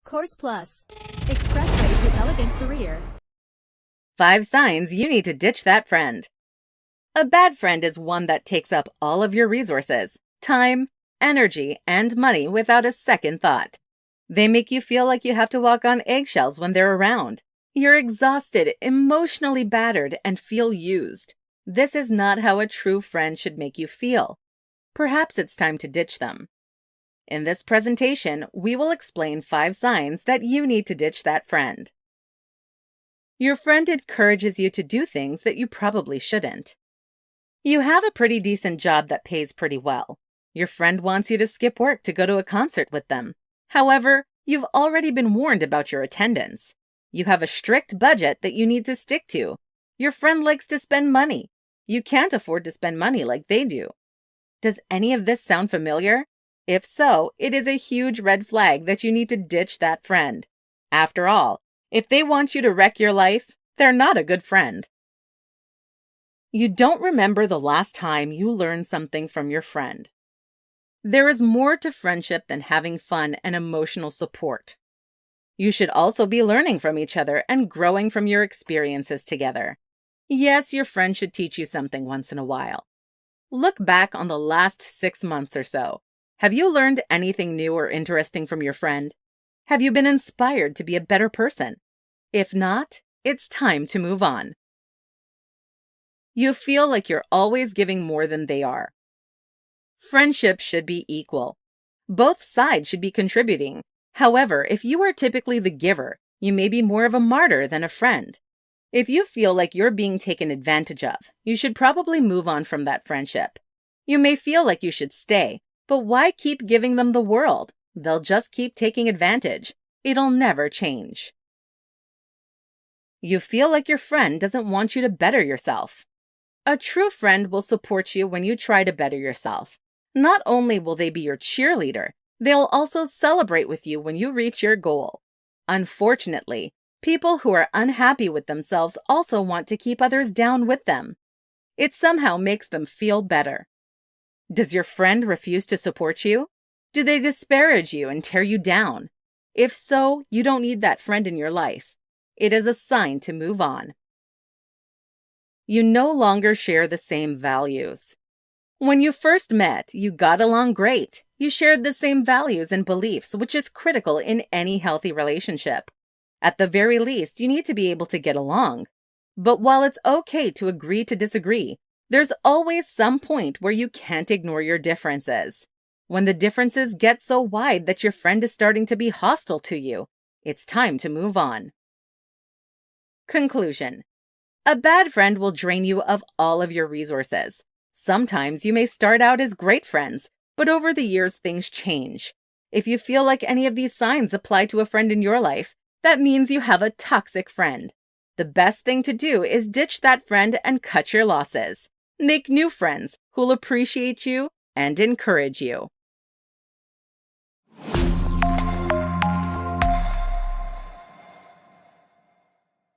Course Plus. Expressway to elegant career. 5 signs you need to ditch that friend. A bad friend is one that takes up all of your resources, time, energy, and money without a second thought. They make you feel like you have to walk on eggshells when they're around. You're exhausted, emotionally battered, and feel used. This is not how a true friend should make you feel. Perhaps it's time to ditch them. In this presentation, we will explain 5 signs that you need to ditch that friend. Your friend encourages you to do things that you probably shouldn't. You have a pretty decent job that pays pretty well. Your friend wants you to skip work to go to a concert with them. However, you've already been warned about your attendance. You have a strict budget that you need to stick to. Your friend likes to spend money. You can't afford to spend money like they do. Does any of this sound familiar? If so, it is a huge red flag that you need to ditch that friend. After all, if they want you to wreck your life, they're not a good friend. You don't remember the last time you learned something from your friend. There is more to friendship than having fun and emotional support. You should also be learning from each other and growing from your experiences together. Yes, your friend should teach you something once in a while. Look back on the last 6 months or so. Have you learned anything new or interesting from your friend? Have you been inspired to be a better person? If not, it's time to move on. You feel like you're always giving more than they are. Friendship should be equal. Both sides should be contributing. However, if you are typically the giver, you may be more of a martyr than a friend. If you feel like you're being taken advantage of, you should probably move on from that friendship. You may feel like you should stay, but why keep giving them the world? They'll just keep taking advantage. It'll never change. You feel like your friend doesn't want you to better yourself. A true friend will support you when you try to better yourself. Not only will they be your cheerleader, they'll also celebrate with you when you reach your goal. Unfortunately, people who are unhappy with themselves also want to keep others down with them. It somehow makes them feel better. Does your friend refuse to support you? Do they disparage you and tear you down? If so, you don't need that friend in your life. It is a sign to move on. You no longer share the same values. When you first met, you got along great. You shared the same values and beliefs, which is critical in any healthy relationship. At the very least, you need to be able to get along. But while it's okay to agree to disagree, there's always some point where you can't ignore your differences. When the differences get so wide that your friend is starting to be hostile to you, it's time to move on. Conclusion. A bad friend will drain you of all of your resources. Sometimes you may start out as great friends, but over the years things change. If you feel like any of these signs apply to a friend in your life, that means you have a toxic friend. The best thing to do is ditch that friend and cut your losses. Make new friends who'll appreciate you and encourage you.